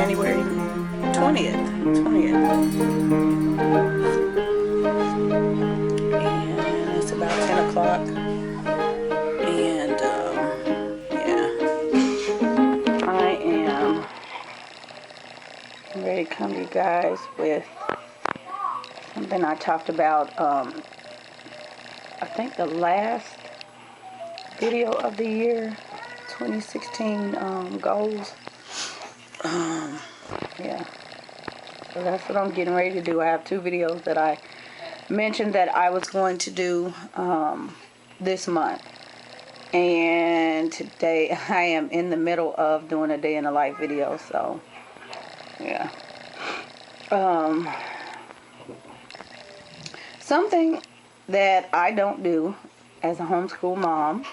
January 20th. And it's about 10 o'clock. And yeah, I am ready to come to you guys with something I talked about, I think the last video of the year, 2016 goals. Yeah, so that's what I'm getting ready to do. I have 2 videos that I mentioned that I was going to do this month, and today I am in the middle of doing a day in the life video. So yeah, something that I don't do as a homeschool mom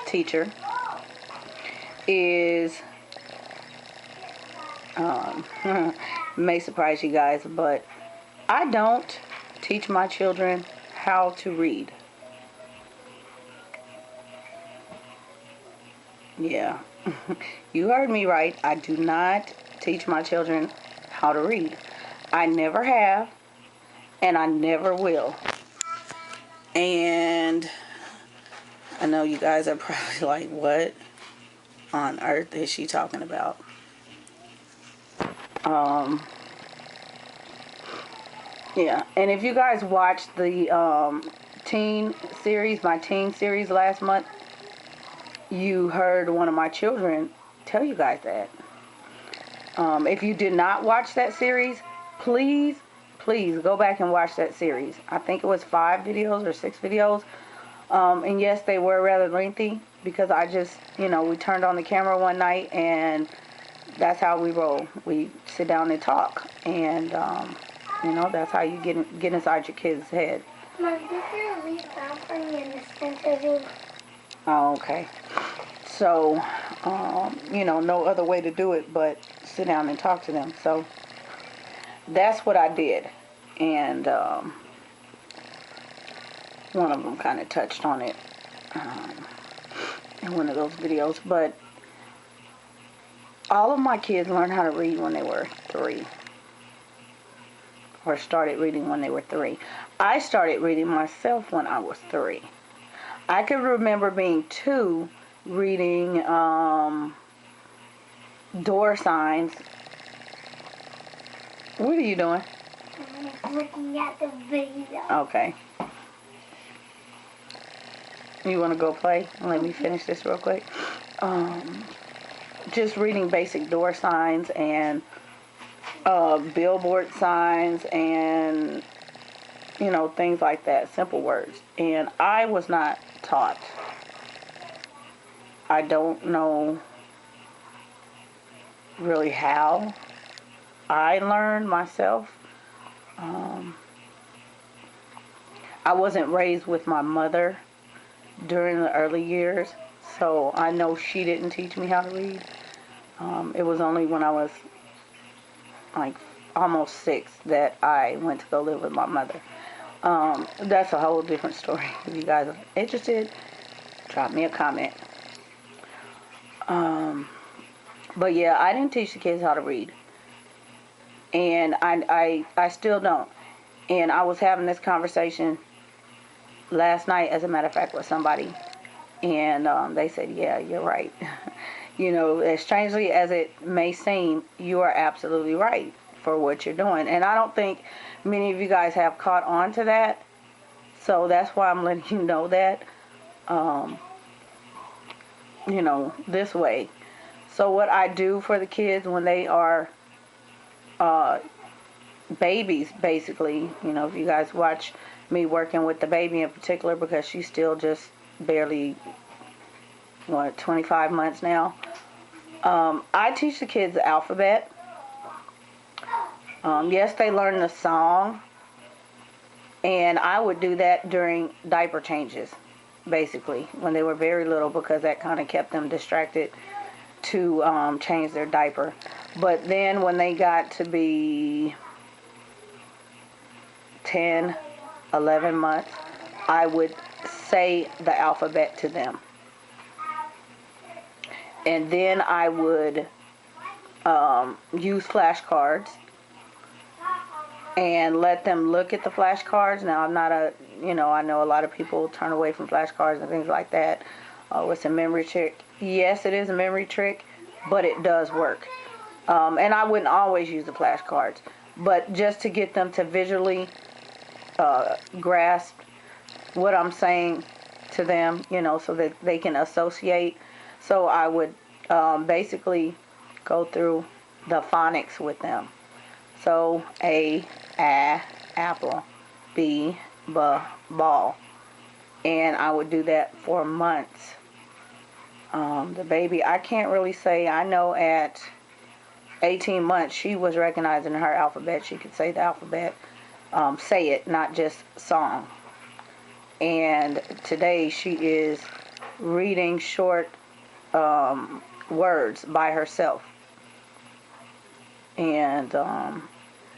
teacher is may surprise you guys, but I don't teach my children how to read. Yeah, you heard me right. I do not teach my children how to read. I never have, and I never will. And I know you guys are probably like, what on earth is she talking about? Yeah, and if you guys watched the teen series, my teen series last month, you heard one of my children tell you guys that. If you did not watch that series, please go back and watch that series. I think it was 5 videos or 6 videos. And yes, they were rather lengthy because I just, we turned on the camera one night and that's how we roll. We sit down and talk. And, that's how you get inside your kid's head. Mom, this is leave down for me in this interview. Oh, okay. So, no other way to do it but sit down and talk to them. So, that's what I did. And, one of them kind of touched on it in one of those videos. But all of my kids learned how to read when they were 3. Or started reading when they were 3. I started reading myself when I was 3. I could remember being 2 reading door signs. What are you doing? I'm looking at the video. Okay. You want to go play? Let me finish this real quick. Just reading basic door signs and billboard signs and things like that, simple words. And I was not taught. I don't know really how I learned myself. I wasn't raised with my mother during the early years, so I know she didn't teach me how to read. It was only when I was like almost 6 that I went to go live with my mother. That's a whole different story. If you guys are interested, drop me a comment. But yeah, I didn't teach the kids how to read. And I still don't. And I was having this conversation last night, as a matter of fact, with somebody. And they said, yeah, you're right. As strangely as it may seem, you are absolutely right for what you're doing. And I don't think many of you guys have caught on to that. So that's why I'm letting you know that, this way. So what I do for the kids when they are babies, basically, if you guys watch me working with the baby in particular, because she's still just barely, 25 months now. I teach the kids the alphabet. Yes, they learn the song, and I would do that during diaper changes, basically, when they were very little, because that kind of kept them distracted to change their diaper. But then when they got to be 10, 11 months, I would say the alphabet to them. And then I would use flashcards and let them look at the flashcards. Now, I'm not a, I know a lot of people turn away from flashcards and things like that. It's a memory trick. Yes, it is a memory trick, but it does work. And I wouldn't always use the flashcards, but just to get them to visually grasp what I'm saying to them, so that they can associate. So I would basically go through the phonics with them. So A, apple, B, ball. And I would do that for months. The baby, I can't really say, I know at 18 months she was recognizing her alphabet. She could say the alphabet, say it, not just song. And today she is reading short words by herself. And I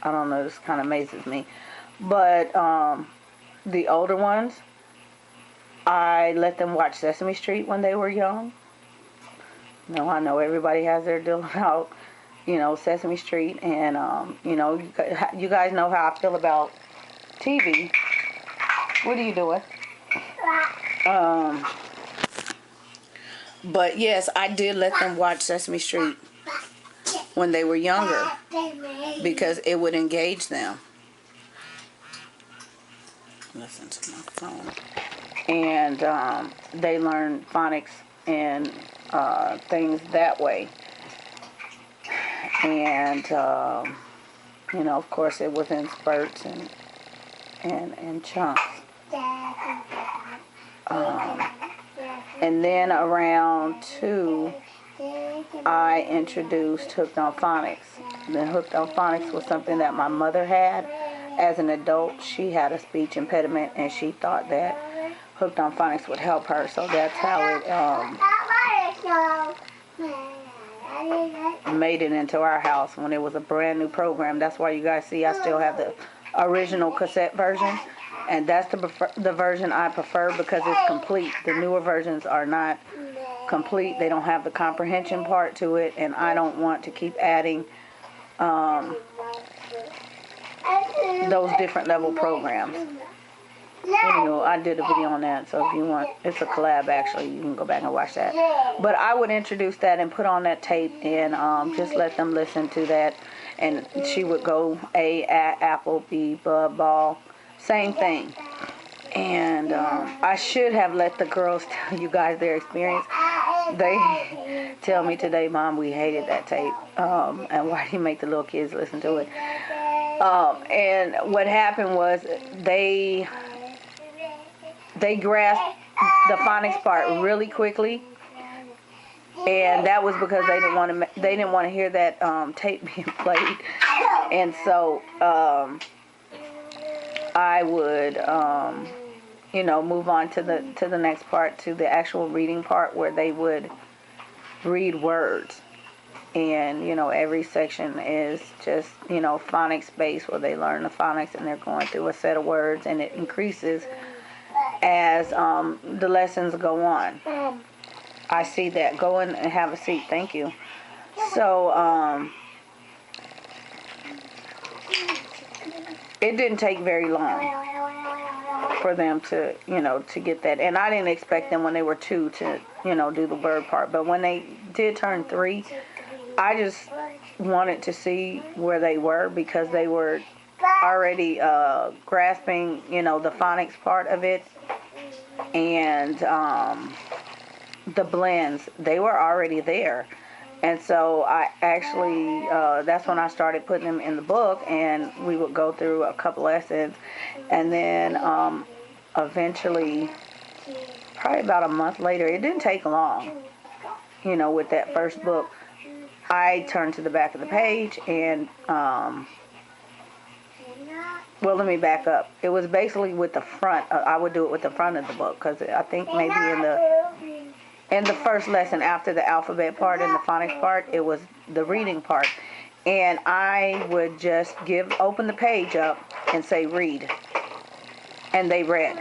don't know, this kind of amazes me. But the older ones, I let them watch Sesame Street when they were young. I know everybody has their deal about, Sesame Street. And, you guys know how I feel about TV. What are you doing? But yes, I did let them watch Sesame Street when they were younger because it would engage them. Listen to my phone. And they learn phonics and things that way. And, of course it was in spurts and chunks. And then around 2, I introduced Hooked on Phonics. Then Hooked on Phonics was something that my mother had. As an adult, she had a speech impediment, and she thought that Hooked on Phonics would help her. So that's how it made it into our house when it was a brand new program. That's why you guys see I still have the original cassette version. And that's the version I prefer because it's complete. The newer versions are not complete. They don't have the comprehension part to it, and I don't want to keep adding those different level programs. I did a video on that, so if you want, it's a collab actually. You can go back and watch that. But I would introduce that and put on that tape and just let them listen to that. And she would go A, apple, B, ball. Same thing. And I should have let the girls tell you guys their experience. They tell me today, Mom, we hated that tape. And why do you make the little kids listen to it? And what happened was they grasped the phonics part really quickly. And that was because they didn't want to hear that tape being played. And so I would, move on to the next part, to the actual reading part where they would read words. And, every section is just, phonics based where they learn the phonics and they're going through a set of words and it increases as the lessons go on. I see that. Go in and have a seat. Thank you. So, it didn't take very long for them to, to get that. And I didn't expect them when they were 2 to, do the word part. But when they did turn 3, I just wanted to see where they were because they were already grasping, the phonics part of it. And the blends, they were already there. And so I actually, that's when I started putting them in the book, and we would go through a couple lessons. And then eventually, probably about a month later, it didn't take long, with that first book, I turned to the back of the page and, well, let me back up. It was basically with the front. I would do it with the front of the book because I think maybe in the first lesson after the alphabet part and the phonics part, it was the reading part. And I would just open the page up and say read. And they read.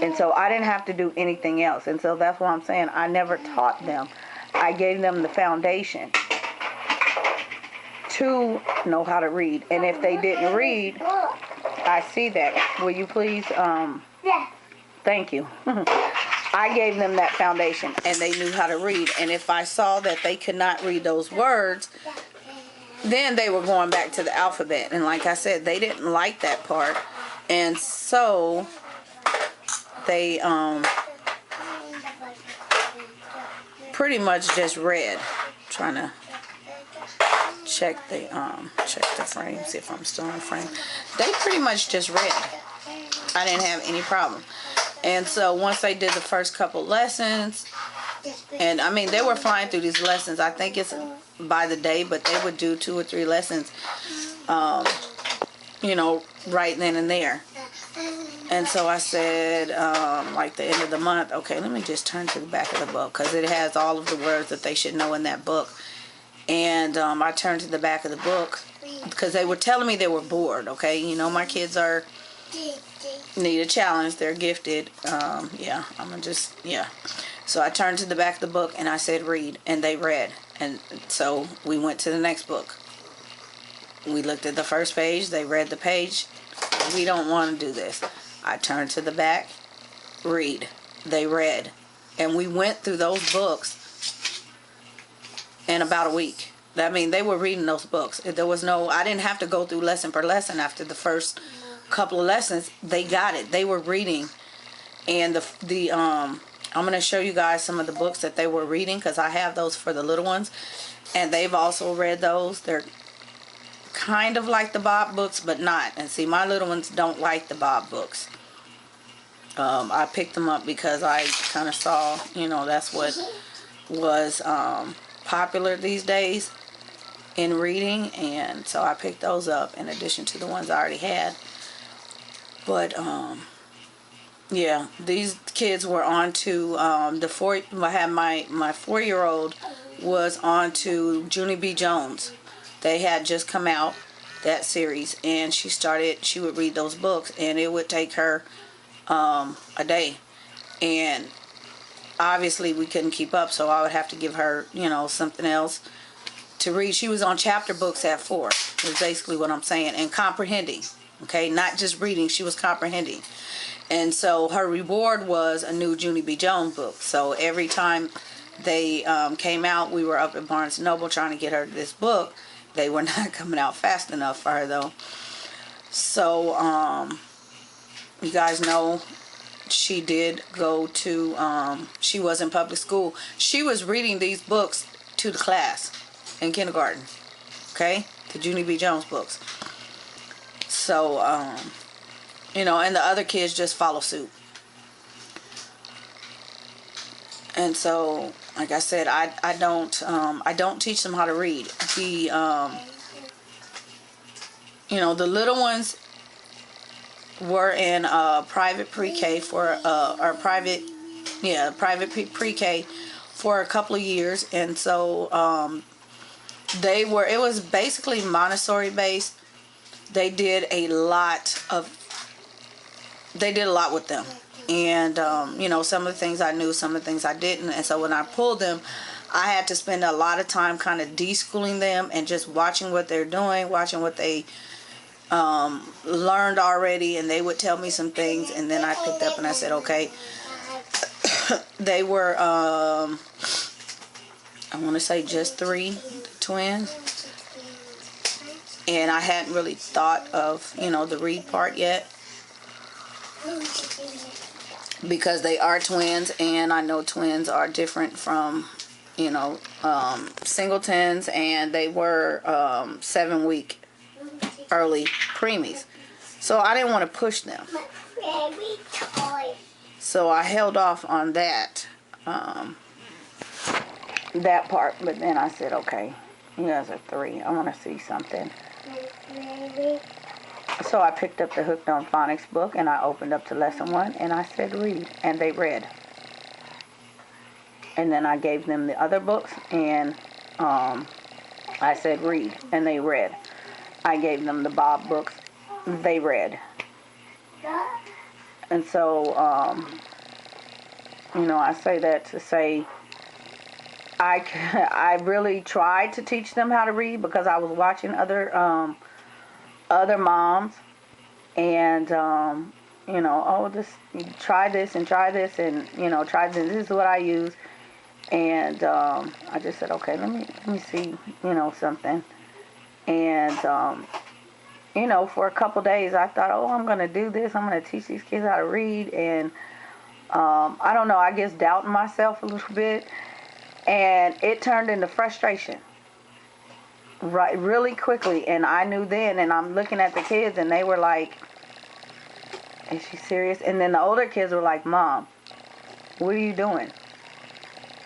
And so I didn't have to do anything else. And so that's what I'm saying. I never taught them. I gave them the foundation. to know how to read. And if they didn't read, I see that. Will you please? Yeah. Thank you. I gave them that foundation, and they knew how to read. And if I saw that they could not read those words, then they were going back to the alphabet. And like I said, they didn't like that part. And so they pretty much just read. Trying to check the frame, see if I'm still in the frame. They pretty much just read. I didn't have any problem. And so once they did the first couple lessons, and I mean, they were flying through these lessons. I think it's by the day, but they would do 2 or 3 lessons, you know, right then and there. And so I said, like the end of the month, okay, let me just turn to the back of the book, because it has all of the words that they should know in that book. And I turned to the back of the book, because they were telling me they were bored, okay? You know, my kids need a challenge. They're gifted. Yeah, I'm going to just, yeah. So I turned to the back of the book, and I said, read. And they read. And so we went to the next book. We looked at the first page. They read the page. We don't want to do this. I turned to the back. Read. They read. And we went through those books in about a week. I mean, they were reading those books. There was no, I didn't have to go through lesson per lesson after the first couple of lessons. They got it. They were reading. And I'm going to show you guys some of the books that they were reading, because I have those for the little ones. And they've also read those. They're kind of like the Bob books, but not. And see, my little ones don't like the Bob books. I picked them up because I kind of saw, you know, that's what was popular these days in reading. And so I picked those up in addition to the ones I already had. But yeah, these kids were on to I had my 4-year-old was on to Junie B. Jones. They had just come out, that series, and she would read those books, and it would take her a day. And obviously we couldn't keep up, so I would have to give her, you know, something else to read. She was on chapter books at 4, is basically what I'm saying, and comprehending. Okay, not just reading, she was comprehending. And so her reward was a new Junie B. Jones book. So every time they came out, we were up at Barnes & Noble trying to get her this book. They were not coming out fast enough for her, though. So you guys know she did go to, she was in public school. She was reading these books to the class in kindergarten. Okay, the Junie B. Jones books. So, you know, and the other kids just follow suit. And so, like I said, I don't teach them how to read. You know, the little ones were in private pre-K private pre-K for a couple of years, and so it was basically Montessori based. They did a lot with them. And, you know, some of the things I knew, some of the things I didn't. And so when I pulled them, I had to spend a lot of time kind of de-schooling them and just watching what they're doing, watching what they learned already. And they would tell me some things. And then I picked up and I said, okay. They were, I want to say just 3 twins. And I hadn't really thought of, you know, the read part yet, because they are twins, and I know twins are different from, you know, singletons, and they were 7-week early preemies. So I didn't want to push them. So I held off on that part, but then I said, okay, you guys are 3. I want to see something. So I picked up the Hooked on Phonics book, and I opened up to lesson 1, and I said read, and they read. And then I gave them the other books, and I said read, and they read. I gave them the Bob books, they read. And so, you know, I say that to say, I really tried to teach them how to read because I was watching other moms, and oh, this, try this and try this, and try this. This is what I use. And I just said, okay, let me see, something. And for a couple days I thought, oh, I'm gonna do this. I'm gonna teach these kids how to read. And I don't know, I guess doubting myself a little bit, and it turned into frustration right really quickly. And I knew then, and I'm looking at the kids, and they were like, is she serious? And then the older kids were like, Mom, what are you doing?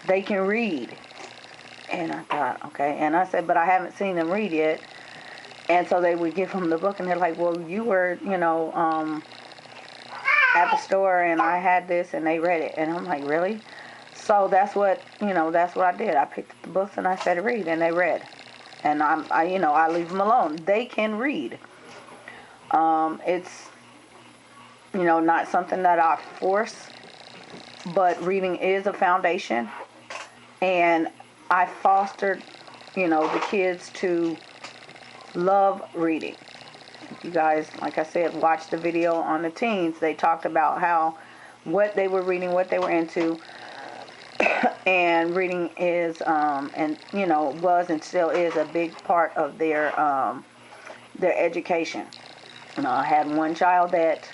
They can read. And I thought, okay. And I said, but I haven't seen them read yet. And so they would give them the book, and they're like, well, you were, at the store, and I had this, and they read it. And I'm like, really? So that's what I did. I picked up the books, and I said, read, and they read. And I leave them alone. They can read. It's, not something that I force, but reading is a foundation. And I fostered, the kids to love reading. If you guys, like I said, watch the video on the teens, they talked about what they were reading, what they were into. And reading is, was and still is a big part of their education. I had one child that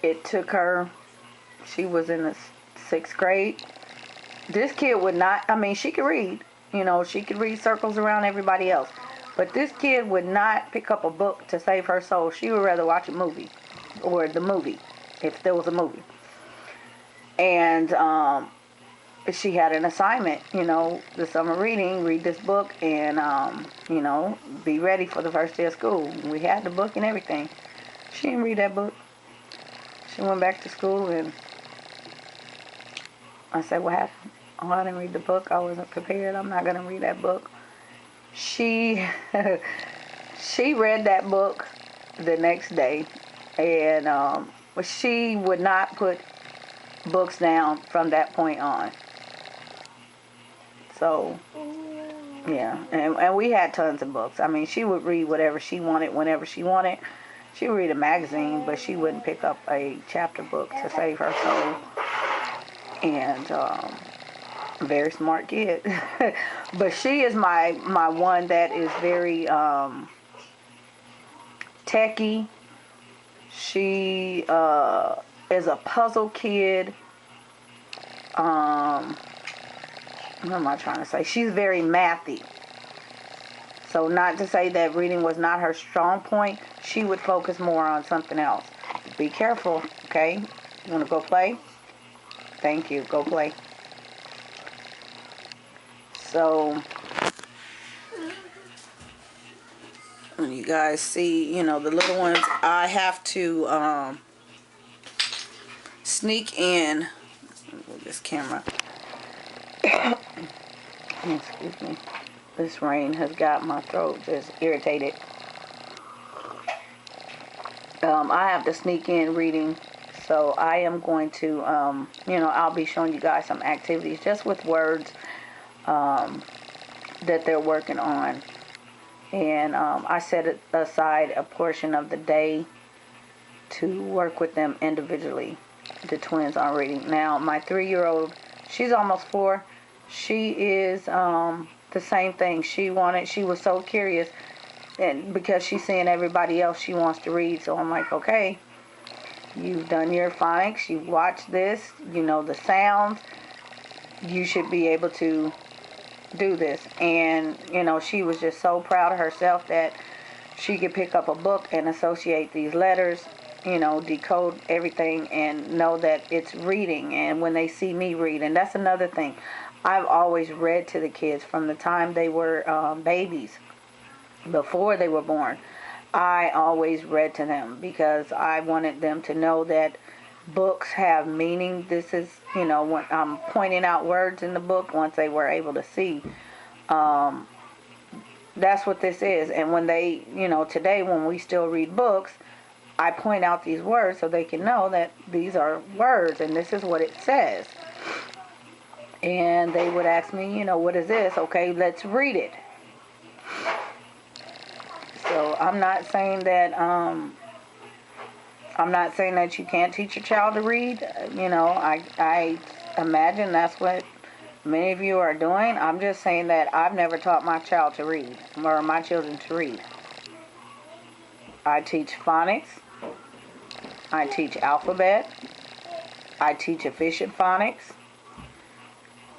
it took her, she was in the 6th grade. This kid would not, she could read. She could read circles around everybody else. But this kid would not pick up a book to save her soul. She would rather watch a movie, or the movie, if there was a movie. And she had an assignment, the summer reading, read this book, and, be ready for the first day of school. We had the book and everything. She didn't read that book. She went back to school, and I said, what happened? Oh, I didn't read the book. I wasn't prepared. I'm not going to read that book. She read that book the next day, and she would not put books down from that point on. So, yeah, and we had tons of books. She would read whatever she wanted, whenever she wanted. She would read a magazine, but she wouldn't pick up a chapter book to save her soul. And very smart kid. But she is my one that is very techie. She is a puzzle kid. What am I trying to say? She's very mathy. So not to say that reading was not her strong point. She would focus more on something else. Be careful, okay? You want to go play? Thank you. Go play. So, when you guys see, the little ones, I have to sneak in with this camera. Excuse me. This rain has got my throat just irritated. I have to sneak in reading. So I am going to, I'll be showing you guys some activities just with words that they're working on. And I set aside a portion of the day to work with them individually, the twins on reading. Now, my 3-year-old, she's almost 4. She is the same thing. She was so curious, and because she's seeing everybody else, she wants to read. So I'm like, okay, you've done your phonics, you watched this, you know the sounds, you should be able to do this. And she was just so proud of herself that she could pick up a book and associate these letters, decode everything and know that it's reading. And when they see me read, and that's another thing, I've always read to the kids from the time they were babies, before they were born. I always read to them because I wanted them to know that books have meaning. This is, when I'm pointing out words in the book, once they were able to see, that's what this is. And when they, today when we still read books, I point out these words so they can know that these are words and this is what it says. And they would ask me, what is this? Okay, let's read it. So I'm not saying that you can't teach your child to read. I imagine that's what many of you are doing. I'm just saying that I've never taught my child to read, or my children to read. I teach phonics. I teach alphabet. I teach efficient phonics.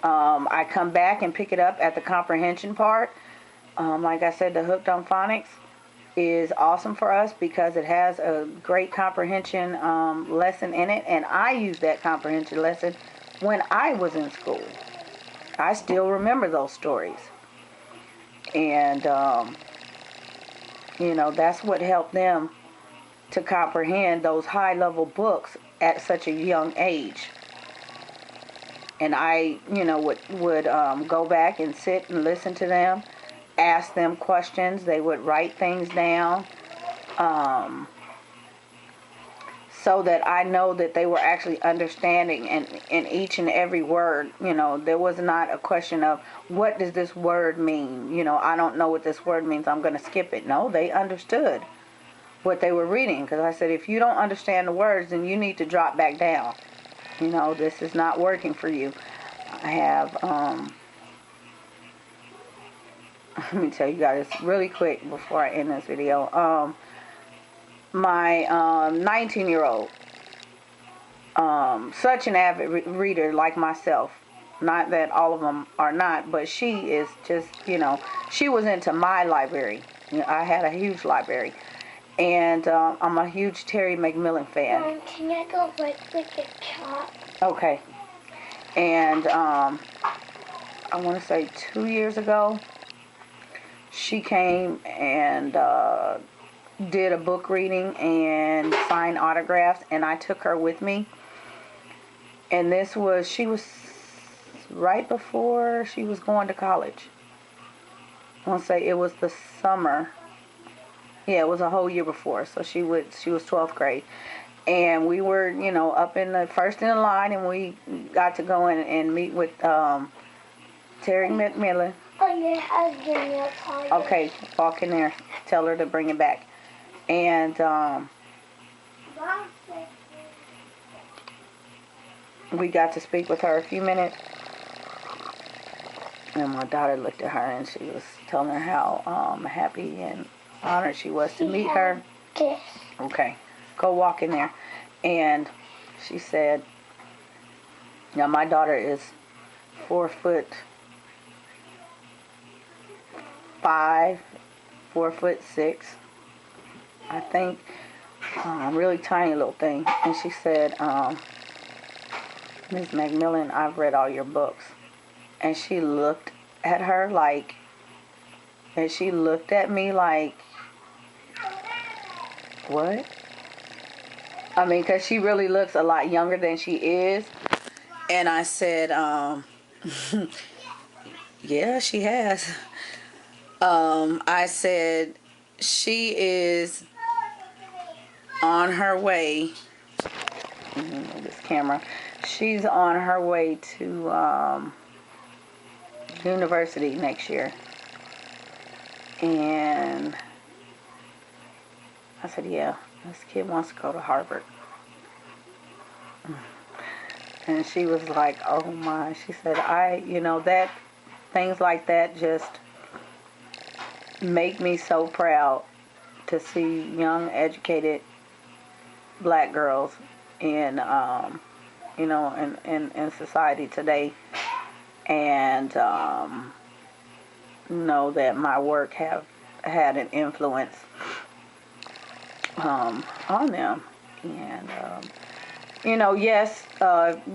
I come back and pick it up at the comprehension part. Like I said, the Hooked on Phonics is awesome for us because it has a great comprehension lesson in it. And I used that comprehension lesson when I was in school. I still remember those stories. And, that's what helped them to comprehend those high-level books at such a young age. And I, would go back and sit and listen to them, ask them questions. They would write things down so that I know that they were actually understanding in each and every word. There was not a question of, what does this word mean? I don't know what this word means, I'm going to skip it. No, they understood what they were reading, because I said, if you don't understand the words, then you need to drop back down. This is not working for you. I have, let me tell you guys really quick before I end this video. My 19-year-old, such an avid reader like myself. Not that all of them are not, but she is just, she was into my library. I had a huge library. And I'm a huge Terry McMillan fan. Mom, can I go right with the cat? Okay. And I want to say 2 years ago, she came and did a book reading and signed autographs, and I took her with me. And she was right before she was going to college. I want to say it was the summer. Yeah, it was a whole year before. So she was 12th grade. And we were, up in the first in the line, and we got to go in and meet with Terry McMillan. Oh, yeah, I'll give you a call. Okay, walk in there. Tell her to bring it back. And we got to speak with her a few minutes. And my daughter looked at her, and she was telling her how happy and honored she was to meet her. Okay, go walk in there. And she said, now my daughter is 4'5", 4'6", I think. Really tiny little thing. And she said, Ms. McMillan, I've read all your books. And she looked at her like, and she looked at me like, what? I mean, because she really looks a lot younger than she is. And I said, yeah, she has. I said, she is on her way. This camera. She's on her way to university next year. And I said, yeah, this kid wants to go to Harvard. And she was like, oh my. She said, that things like that just make me so proud to see young, educated black girls in, in society today. And know that my work have had an influence on them. And yes,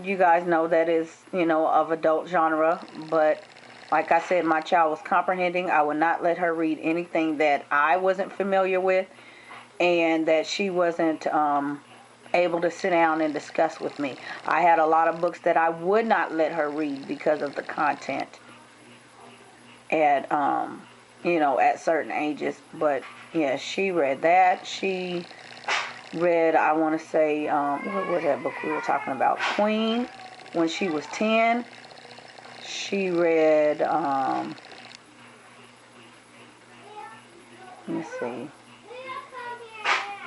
you guys know that is of adult genre, but like I said, my child was comprehending. I would not let her read anything that I wasn't familiar with and that she wasn't able to sit down and discuss with me. I had a lot of books that I would not let her read because of the content at at certain ages. But yeah, she read that. She read, I want to say, what was that book we were talking about? Queen, when she was 10. She read, let me see.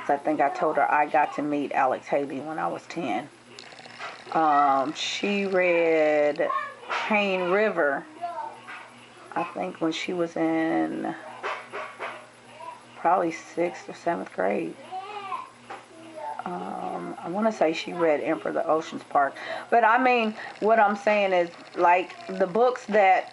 So I think I told her I got to meet Alex Haley when I was 10. She read Pain River, I think when she was in probably 6th or 7th grade. I want to say she read Emperor of the Ocean's Park. But I mean, what I'm saying is, like, the books that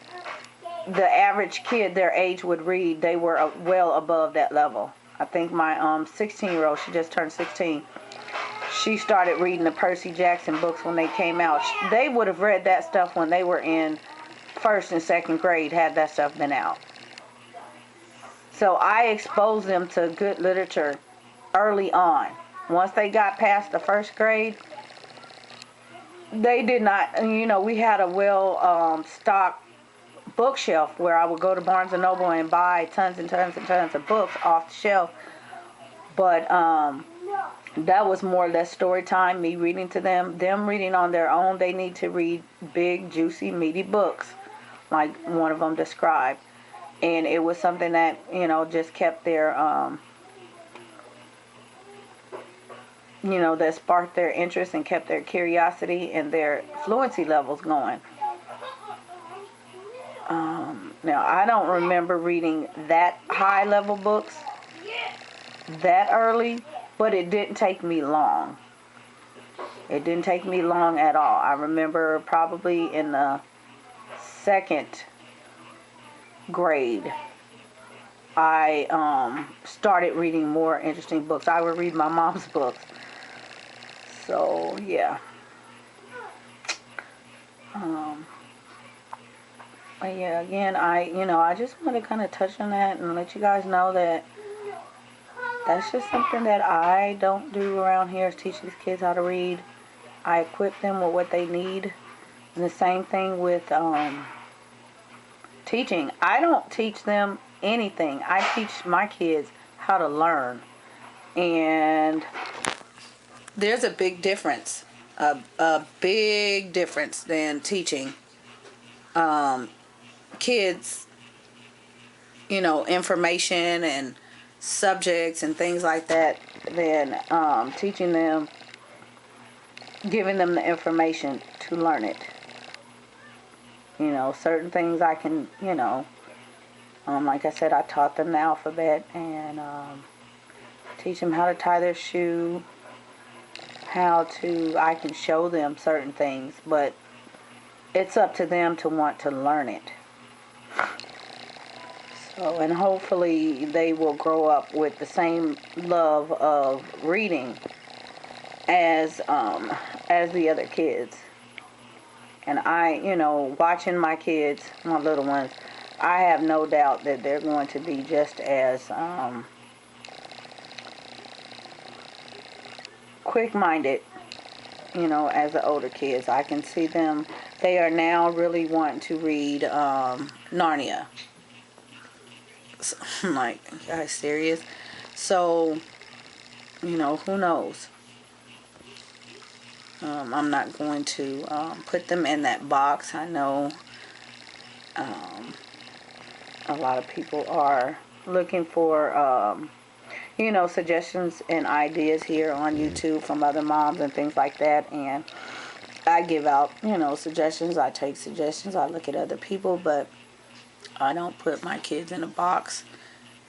the average kid their age would read, they were well above that level. I think my 16-year-old, she just turned 16, she started reading the Percy Jackson books when they came out. They would have read that stuff when they were in 1st and 2nd grade, had that stuff been out. So I exposed them to good literature early on. Once they got past the 1st grade, they did not, we had a stocked bookshelf where I would go to Barnes & Noble and buy tons and tons and tons of books off the shelf. But that was more or less story time, me reading to them. Them reading on their own, they need to read big, juicy, meaty books, like one of them described. And it was something that, just kept their, that sparked their interest and kept their curiosity and their fluency levels going. Now, I don't remember reading that high-level books that early, but it didn't take me long. It didn't take me long at all. I remember probably in the 2nd grade, I started reading more interesting books. I would read my mom's books. So, yeah. But yeah, again, I just want to kind of touch on that and let you guys know that that's just something that I don't do around here, is teach these kids how to read. I equip them with what they need. And the same thing with teaching. I don't teach them anything. I teach my kids how to learn. And there's a big difference. A big difference than teaching kids, information and subjects and things like that, than teaching them, giving them the information to learn it. Certain things I can, like I said, I taught them the alphabet and teach them how to tie their shoe, I can show them certain things, but it's up to them to want to learn it. So, and hopefully they will grow up with the same love of reading as the other kids. And I, watching my kids, my little ones, I have no doubt that they're going to be just as quick-minded, as the older kids. I can see them. They are now really wanting to read Narnia. So, I'm like, you guys serious? So, who knows? I'm not going to put them in that box. I know a lot of people are looking for, suggestions and ideas here on YouTube from other moms and things like that. And I give out, suggestions. I take suggestions. I look at other people, but I don't put my kids in a box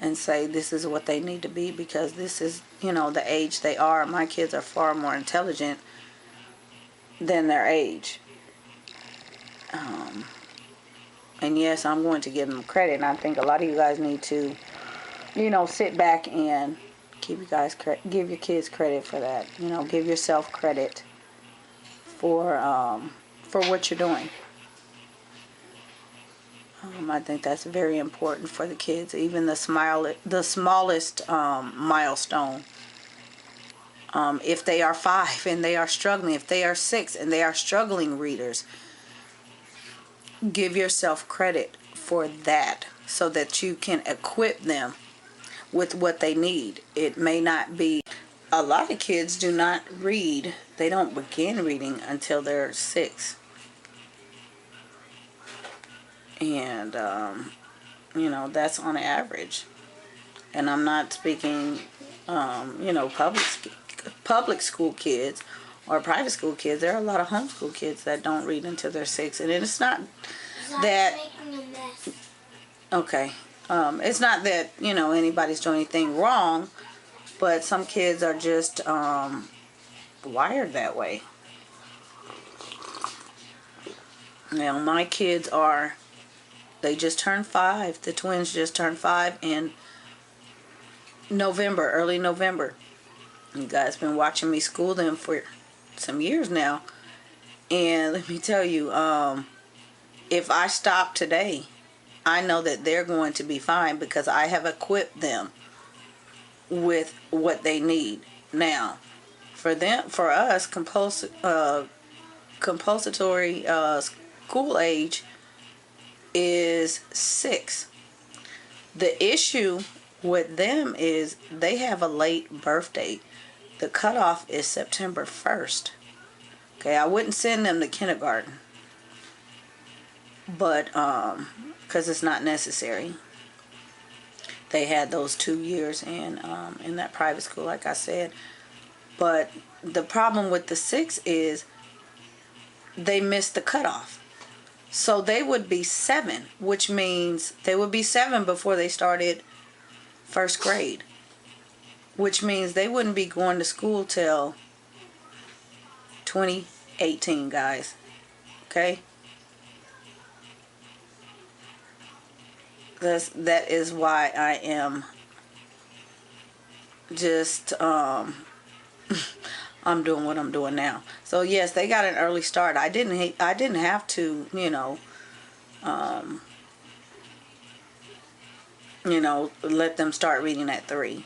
and say this is what they need to be, because this is, the age they are. My kids are far more intelligent than their age. And yes, I'm going to give them credit, and I think a lot of you guys need to, sit back and give your kids credit for that. Give yourself credit for what you're doing. I think that's very important for the kids. Even the smallest milestone. If they are 5 and they are struggling, if they are 6 and they are struggling readers, give yourself credit for that so that you can equip them with what they need. It may not be. A lot of kids do not read. They don't begin reading until they're 6. And, you know, that's on average. And I'm not speaking, you know, public school kids or private school kids. There are a lot of homeschool kids that don't read until they're 6. And it's not that, making a mess. okay, it's not that, you know, anybody's doing anything wrong, but some kids are just wired that way. Now, my kids are, they just turned 5. The twins just turned 5 in November, early November. You guys been watching me school them for some years now. And let me tell you, if I stop today, I know that they're going to be fine because I have equipped them with what they need. Now, for them, for us, compulsory school age is 6. The issue with them is they have a late birth date. The cutoff is September 1st. Okay, I wouldn't send them to kindergarten, but because it's not necessary. They had those 2 years in that private school, like I said. But the problem with the 6 is they missed the cutoff. So they would be 7, which means they would be 7 before they started first grade, which means they wouldn't be going to school till 2018, guys. Okay? That is why I am just I'm doing what I'm doing now. So yes, they got an early start. I didn't have to, you know, let them start reading at 3.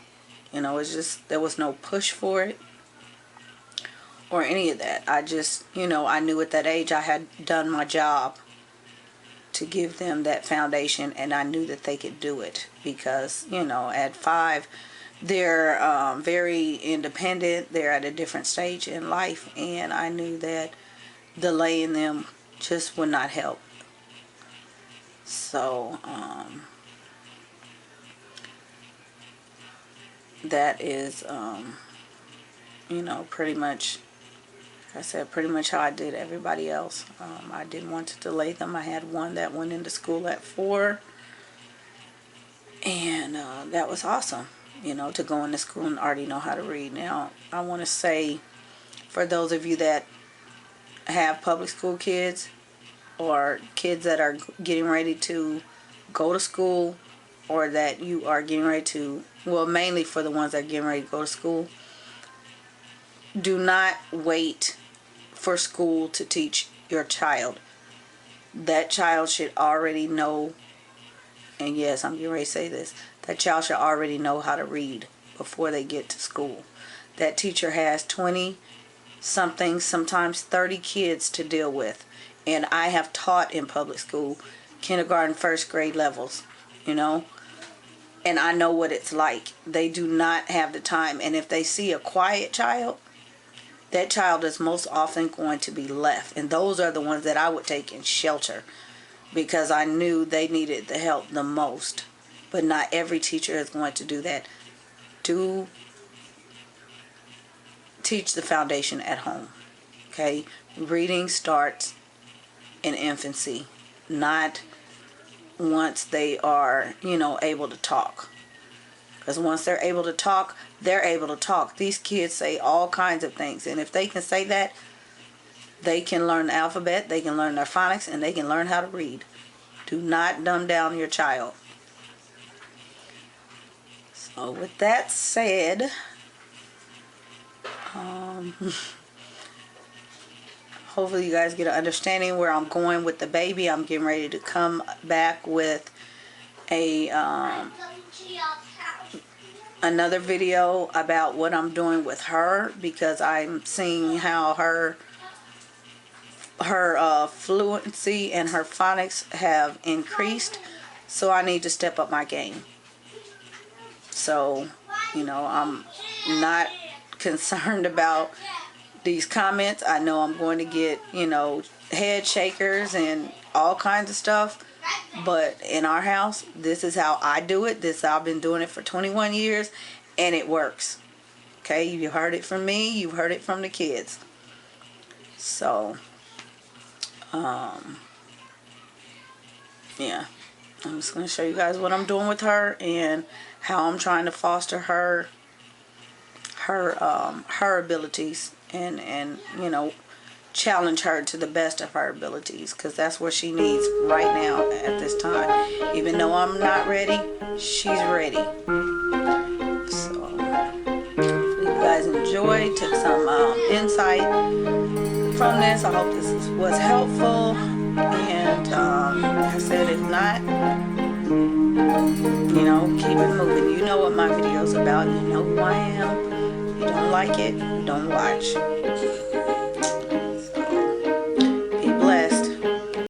You know, it's just there was no push for it or any of that. I just, you know, I knew at that age I had done my job to give them that foundation, and I knew that they could do it because, you know, at 5 they're very independent. They're at a different stage in life, and I knew that delaying them just would not help. So that is you know, pretty much, like I said, pretty much how I did everybody else. I didn't want to delay them. I had one that went into school at 4, and that was awesome, you know, to go into school and already know how to read. Now, I want to say, for those of you that have public school kids or kids that are getting ready to go to school, or that you are getting ready to, well, mainly for the ones that are getting ready to go to school, do not wait for school to teach your child. That child should already know, and yes, I'm getting ready to say this, that child should already know how to read before they get to school. That teacher has 20 something, sometimes 30 kids to deal with. And I have taught in public school, kindergarten, first grade levels, you know, and I know what it's like. They do not have the time. And if they see a quiet child, that child is most often going to be left. And those are the ones that I would take in shelter because I knew they needed the help the most. But not every teacher is going to do that. Do teach the foundation at home. Okay? Reading starts in infancy, not once they are, you know, able to talk. Because once they're able to talk, they're able to talk. These kids say all kinds of things. And if they can say that, they can learn the alphabet, they can learn their phonics, and they can learn how to read. Do not dumb down your child. So with that said, hopefully you guys get an understanding where I'm going with the baby. I'm getting ready to come back with a another video about what I'm doing with her, because I'm seeing how her fluency and her phonics have increased, so I need to step up my game. So, you know, I'm not concerned about these comments. I know I'm going to get, you know, head shakers and all kinds of stuff, But in our house, this is how I do it. I've been doing it for 21 years, and it works. Okay, you heard it from me. You've heard it from the kids. So, yeah. I'm just going to show you guys what I'm doing with her and how I'm trying to foster her abilities and you know, challenge her to the best of her abilities, because that's what she needs right now at this time. Even though I'm not ready, she's ready. So you guys enjoyed, took some insight from this. I hope this was helpful, and like I said, if not, you know, keep it moving. You know what my video's about. You know who I am. You don't like it, don't watch.